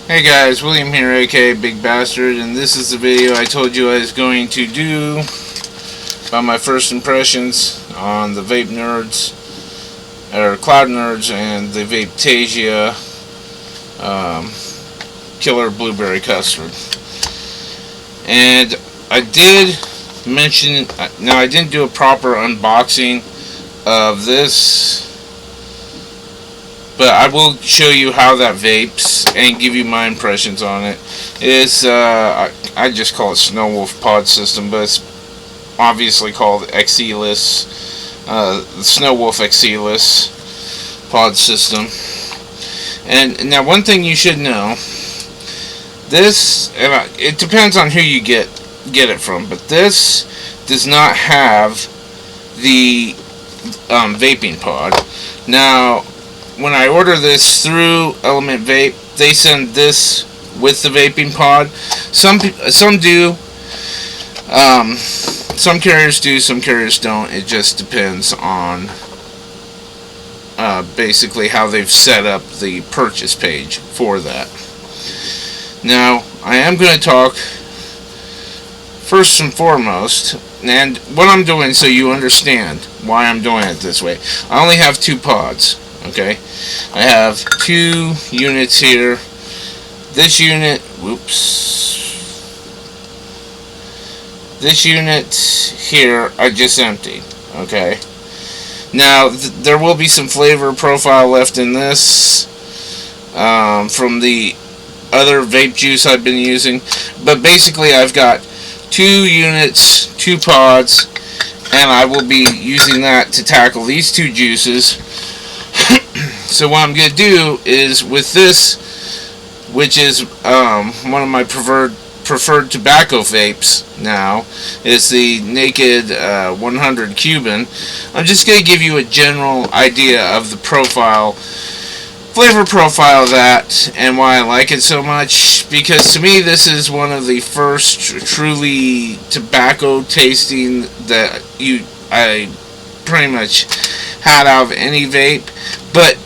Hey guys, William here, aka Big Bastard, and this is the video I told you I was going to do about my first impressions on the Vape Nerdz, or Cloud Nerdz, and the Vapetasia Killer Blueberry Custard. And I did mention, now I didn't do a proper unboxing of this, but I will show you how that vapes and give you my impressions on it. It's I just call it SnowWolf Pod System, but it's obviously called Exilis, SnowWolf Exilis Pod System. And now, one thing you should know: this, and it depends on who you get it from, but this does not have the vaping pod. Now, when I order this through Element Vape, they send this with the vaping pod. Some do. Some carriers do, some carriers don't. It just depends on basically how they've set up the purchase page for that. Now, I am going to talk first and foremost, and what I'm doing so you understand why I'm doing it this way. I only have 2 pods. Okay, I have 2 units here. This unit, this unit here I just emptied. Okay, now there will be some flavor profile left in this from the other vape juice I've been using, but basically I've got 2 units, 2 pods, and I will be using that to tackle these 2 juices. So what I'm going to do is, with this, which is one of my preferred tobacco vapes now, is the Naked 100 Cuban. I'm just going to give you a general idea of the flavor profile of that, and why I like it so much, because to me this is one of the first truly tobacco tasting that I pretty much had out of any vape. But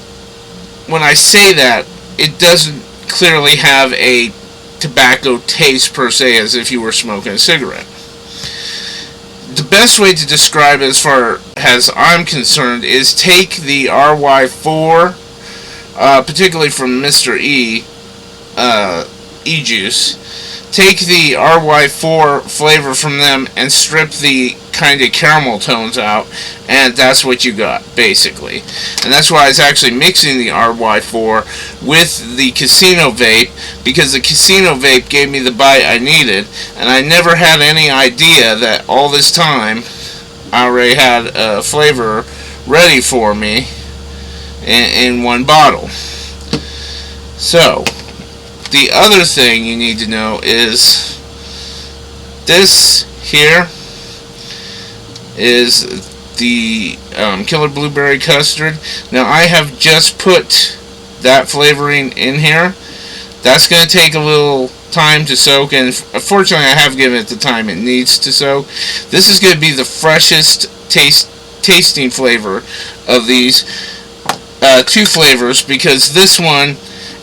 when I say that, it doesn't clearly have a tobacco taste per se, as if you were smoking a cigarette. The best way to describe it, as far as I'm concerned, is take the RY4, particularly from Mr. E-Juice, take the RY4 flavor from them and strip the kind of caramel tones out, and that's what you got, basically. And that's why I was actually mixing the RY4 with the Casino Vape, because the Casino Vape gave me the bite I needed, and I never had any idea that all this time I already had a flavor ready for me in one bottle. So, the other thing you need to know is this here is the Killer Blueberry Custard. Now, I have just put that flavoring in here. That's going to take a little time to soak, and fortunately I have given it the time it needs to soak. This is going to be the freshest tasting flavor of these 2 flavors, because this one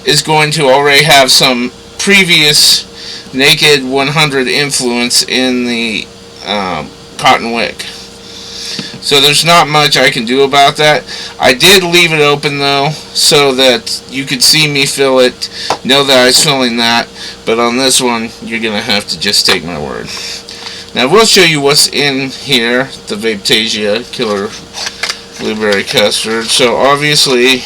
is going to already have some previous Naked 100 influence in the cotton wick. So there's not much I can do about that. I did leave it open though, so that you could see me fill it, know that I was filling that, but on this one you're going to have to just take my word. Now we'll show you what's in here, the Vapetasia Killer Blueberry Custard. So obviously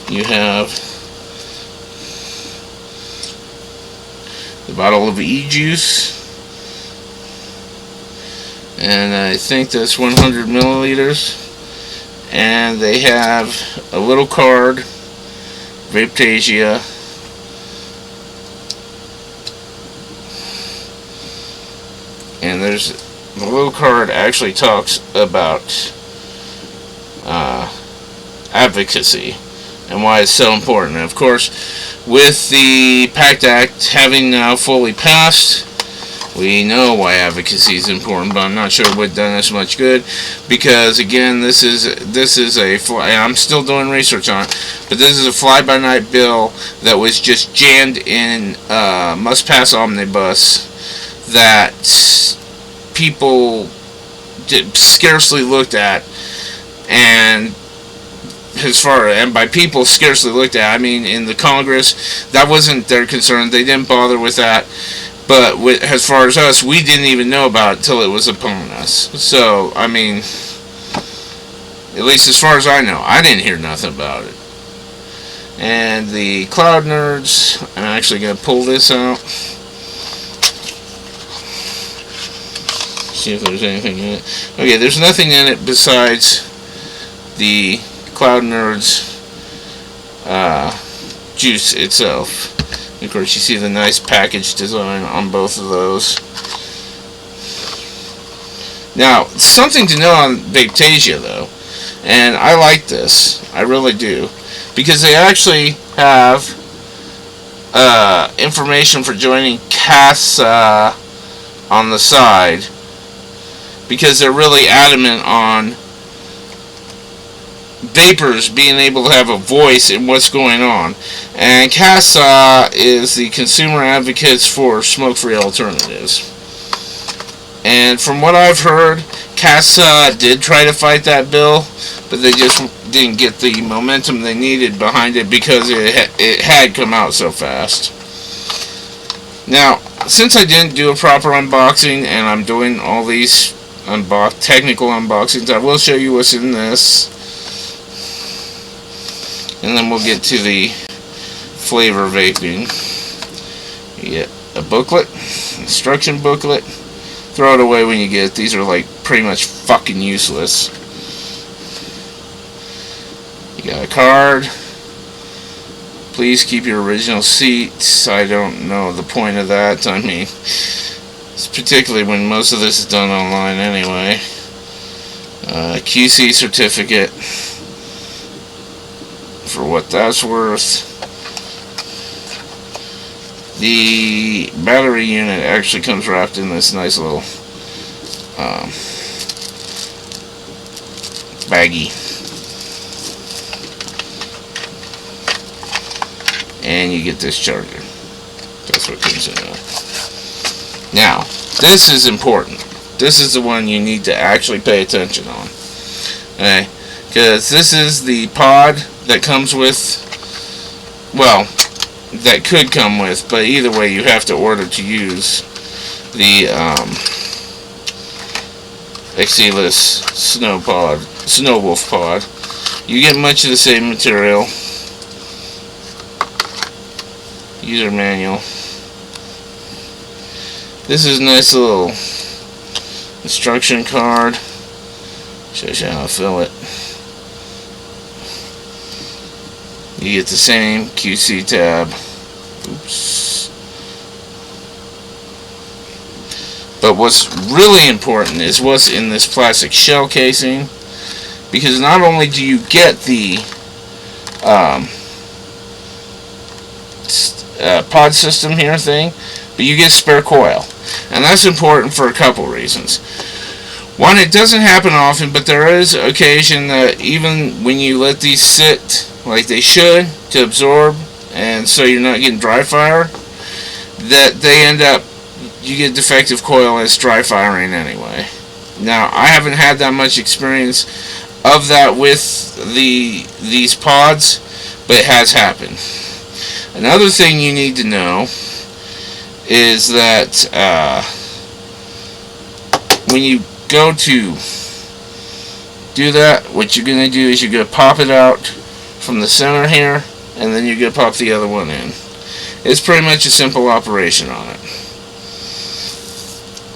you have the bottle of E-Juice, and I think that's 100 milliliters, and they have a little card, Vapetasia, and there's the little card actually talks about advocacy and why it's so important. And of course, with the PACT Act having now fully passed, We know why advocacy is important, but I'm not sure it would have done us much good, because again, this is I'm still doing research on it, but this is a fly-by-night bill that was just jammed in must-pass omnibus that people scarcely looked at, and by people scarcely looked at, I mean in the Congress, that wasn't their concern. They didn't bother with that. But as far as us, we didn't even know about it until it was upon us. So, I mean, at least as far as I know, I didn't hear nothing about it. And the Cloud Nerdz, I'm actually going to pull this out. See if there's anything in it. Okay, there's nothing in it besides the Cloud Nerdz juice itself. Of course, you see the nice package design on both of those. Now, something to know on Vapetasia, though, and I like this, I really do, because they actually have information for joining CASA on the side, because they're really adamant on vapors being able to have a voice in what's going on. And CASA is the Consumer Advocates for Smoke-Free Alternatives. And from what I've heard, CASA did try to fight that bill, but they just didn't get the momentum they needed behind it because it had come out so fast. Now, since I didn't do a proper unboxing, and I'm doing all these technical unboxings, I will show you what's in this. And then we'll get to the flavor vaping. You get a booklet, instruction booklet. Throw it away when you get it. These are like pretty much fucking useless. You got a card. Please keep your original seats. I don't know the point of that. I mean, it's particularly when most of this is done online anyway. QC certificate. For what that's worth. The battery unit actually comes wrapped in this nice little baggie, and you get this charger. That's what comes in it. Now, this is important. This is the one you need to actually pay attention on. Okay, because this is the pod that comes with, well, that could come with, but either way you have to order to use the Exilis SnowWolf pod. You get much of the same material. User manual. This is a nice little instruction card. Shows you how to fill it. You get the same QC tab. Oops. But what's really important is what's in this plastic shell casing, because not only do you get the pod system here thing, but you get spare coil. And that's important for a couple reasons. One, it doesn't happen often, but there is occasion that even when you let these sit like they should to absorb, and so you're not getting dry fire, that they end up, you get defective coil and it's dry firing anyway. Now, I haven't had that much experience of that with these pods, but it has happened. Another thing you need to know is that when you go to do that, what you're going to do is you're going to pop it out from the center here, and then you're going to pop the other one in. It's pretty much a simple operation on it.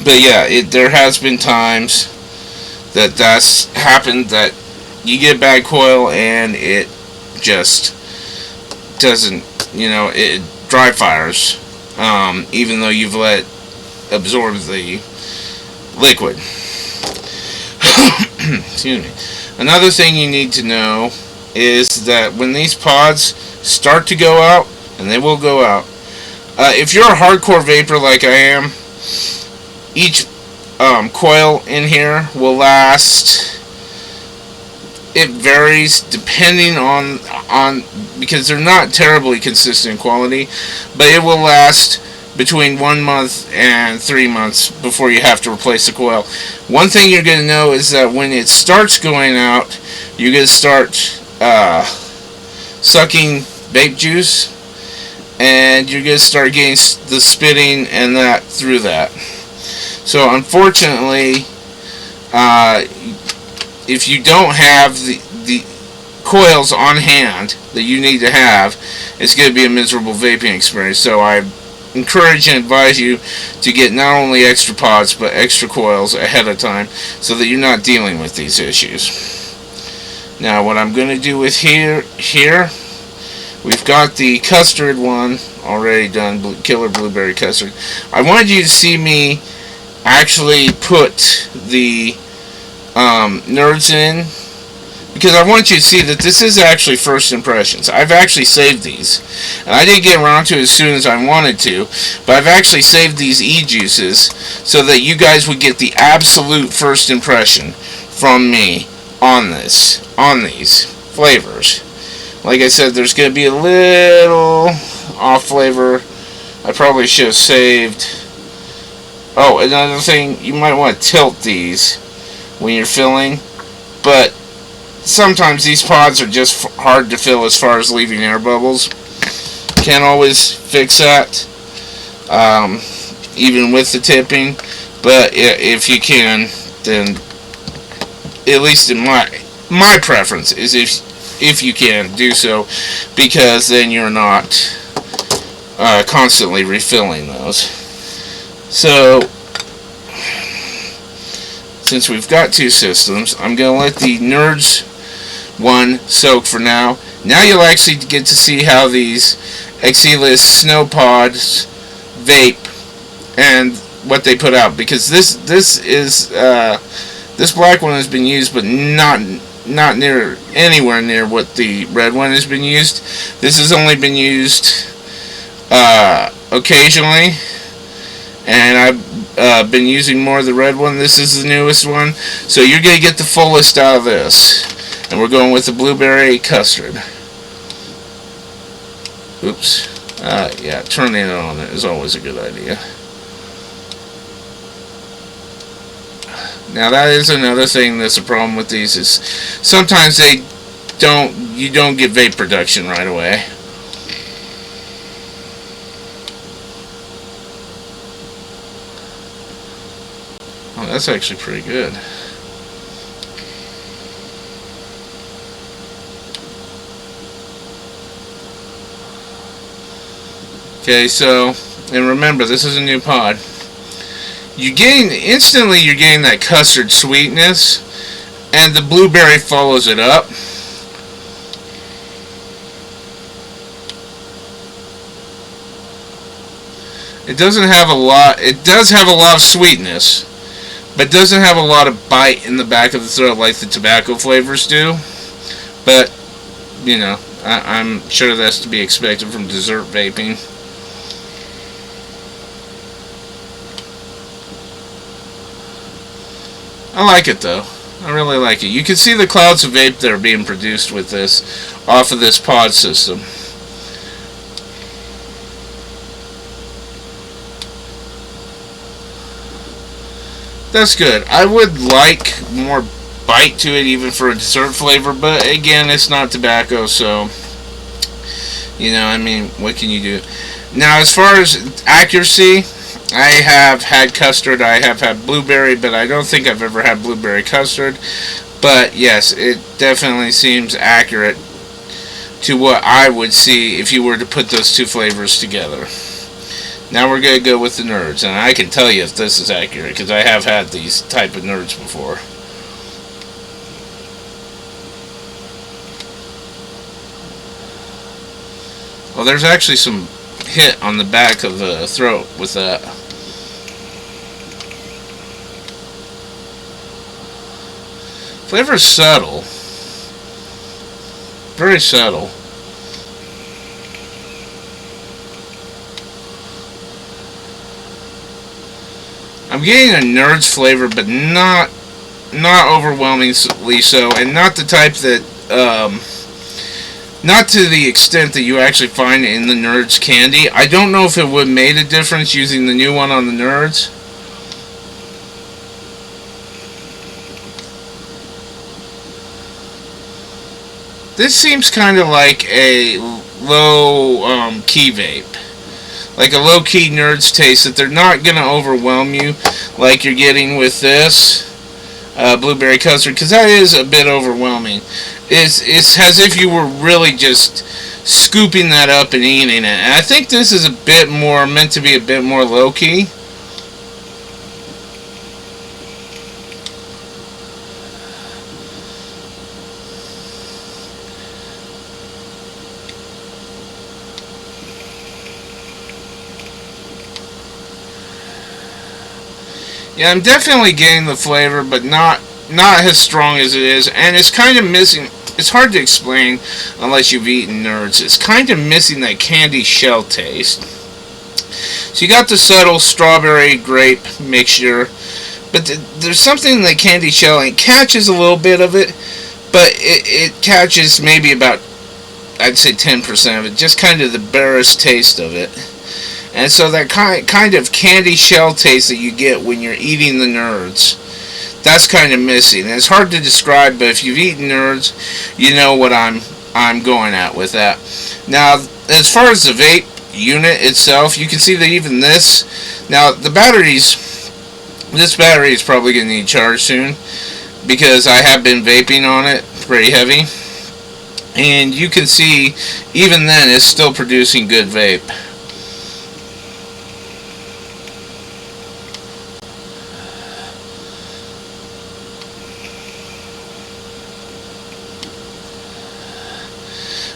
But yeah, there has been times that that's happened, that you get bad coil and it just doesn't, it dry fires, even though you've let absorb the liquid. Excuse me. Another thing you need to know is that when these pods start to go out, and they will go out, if you're a hardcore vapor like I am, each coil in here will last. It varies depending on because they're not terribly consistent in quality, but it will last between 1 month and 3 months before you have to replace the coil. One thing you're going to know is that when it starts going out, you're going to start sucking vape juice, and you're going to start getting the spitting and that through that. So unfortunately, if you don't have the coils on hand that you need to have, it's going to be a miserable vaping experience. So I encourage and advise you to get not only extra pods but extra coils ahead of time so that you're not dealing with these issues. Now what I'm going to do with here we've got the custard one already done, Killer Blueberry Custard. I wanted you to see me actually put the Nerdz in, because I want you to see that this is actually first impressions. I've actually saved these, and I didn't get around to it as soon as I wanted to, but I've actually saved these e-juices so that you guys would get the absolute first impression from me on these flavors. Like I said, there's going to be a little off flavor. I probably should have saved. Oh, another thing, you might want to tilt these when you're filling, but sometimes these pods are just hard to fill as far as leaving air bubbles. Can't always fix that, even with the tipping, but if you can, then at least in my preference is if you can do so, because then you're not constantly refilling those. So since we've got two systems, I'm going to let the Nerdz one soak for now. Now you'll actually get to see how these Exilis Snow Pods vape and what they put out, because this black one has been used, but not anywhere near what the red one has been used. This has only been used occasionally, and I've been using more of the red one. This is the newest one, so you're going to get the fullest out of this. And we're going with the blueberry custard. Oops. Yeah, turning it on is always a good idea. Now that is another thing that's a problem with these, is sometimes you don't get vape production right away. Oh, that's actually pretty good. Okay, so, and remember, this is a new pod. You're getting that custard sweetness, and the blueberry follows it up. It doesn't have a lot. It does have a lot of sweetness, but doesn't have a lot of bite in the back of the throat like the tobacco flavors do. But you know, I'm sure that's to be expected from dessert vaping. I like it though. I really like it. You can see the clouds of vape that are being produced with this off of this pod system. That's good. I would like more bite to it, even for a dessert flavor, but again, it's not tobacco, so you know, I mean, what can you do? Now, as far as accuracy, I have had custard, I have had blueberry, but I don't think I've ever had blueberry custard. But yes, it definitely seems accurate to what I would see if you were to put those two flavors together. Now we're going to go with the Nerdz, and I can tell you if this is accurate, because I have had these type of Nerdz before. Well, there's actually some hit on the back of the throat with that. Flavor is subtle. Very subtle. I'm I'm getting a Nerdz flavor, but not overwhelmingly so, and not the type that, not to the extent that you actually find in the Nerdz candy. I don't know if it would have made a difference using the new one on the Nerdz. This seems kind of like a low key vape. Like a low key Nerdz taste that they're not going to overwhelm you like you're getting with this blueberry custard, because that is a bit overwhelming. It's as if you were really just scooping that up and eating it. And I think this is a bit more meant to be a bit more low key. Yeah, I'm definitely getting the flavor, but not as strong as it is, and it's kind of missing. It's hard to explain unless you've eaten Nerdz. It's kind of missing that candy shell taste. So you got the subtle strawberry grape mixture, but there's something in the candy shell, and it catches a little bit of it, but it catches maybe about, I'd say 10% of it, just kind of the barest taste of it. And so that kind of candy shell taste that you get when you're eating the Nerdz, that's kind of missing. And it's hard to describe, but if you've eaten Nerdz, you know what I'm going at with that. Now, as far as the vape unit itself, you can see that even this, now the batteries, this battery is probably going to need charged soon, because I have been vaping on it pretty heavy. And you can see, even then, it's still producing good vape.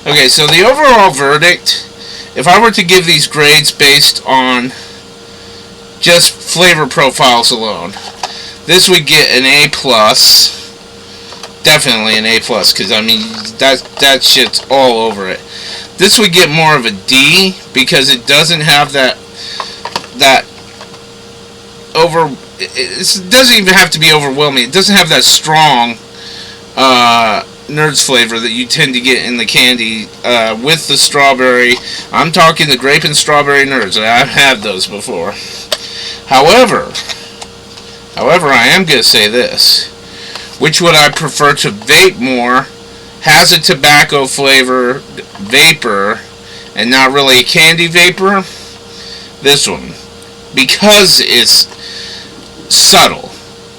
Okay, so the overall verdict, if I were to give these grades based on just flavor profiles alone, this would get an A+, definitely an A+, because I mean, that shit's all over it. This would get more of a D, because it doesn't have that it doesn't even have to be overwhelming. It doesn't have that strong Nerdz flavor that you tend to get in the candy with the strawberry. I'm talking the grape and strawberry Nerdz. I've had those before. However, I am going to say this. Which would I prefer to vape more? Has a tobacco flavor vapor and not really a candy vapor? This one. Because it's subtle.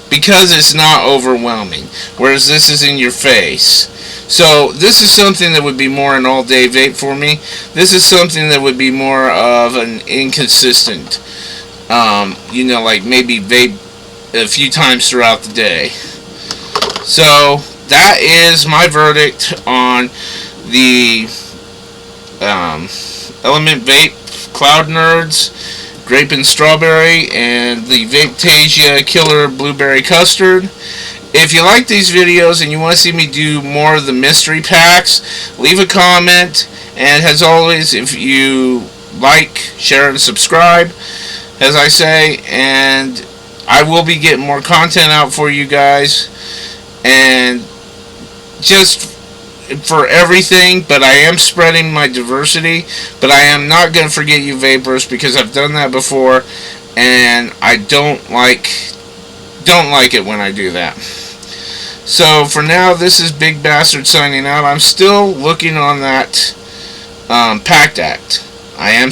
Because it's not overwhelming, whereas this is in your face. So this is something that would be more an all-day vape for me. This is something that would be more of an inconsistent, you know, like maybe vape a few times throughout the day. So that is my verdict on the Element Vape Cloud Nerdz Grape and Strawberry, and the Vapetasia Killer Blueberry Custard. If you like these videos and you want to see me do more of the mystery packs, leave a comment. And as always, if you like, share, and subscribe, as I say, and I will be getting more content out for you guys. And just for everything, but I am spreading my diversity, but I am not going to forget you vapors, because I've done that before, and I don't like it when I do that. So for now, this is Big Bastard signing out. I'm still looking on that PACT Act. I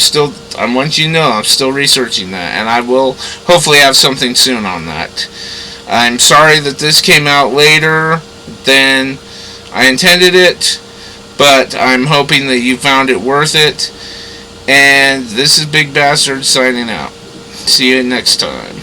want you to know, I'm still researching that, and I will hopefully have something soon on that. I'm sorry that this came out later than I intended it, but I'm hoping that you found it worth it. And this is Big Bastard signing out. See you next time.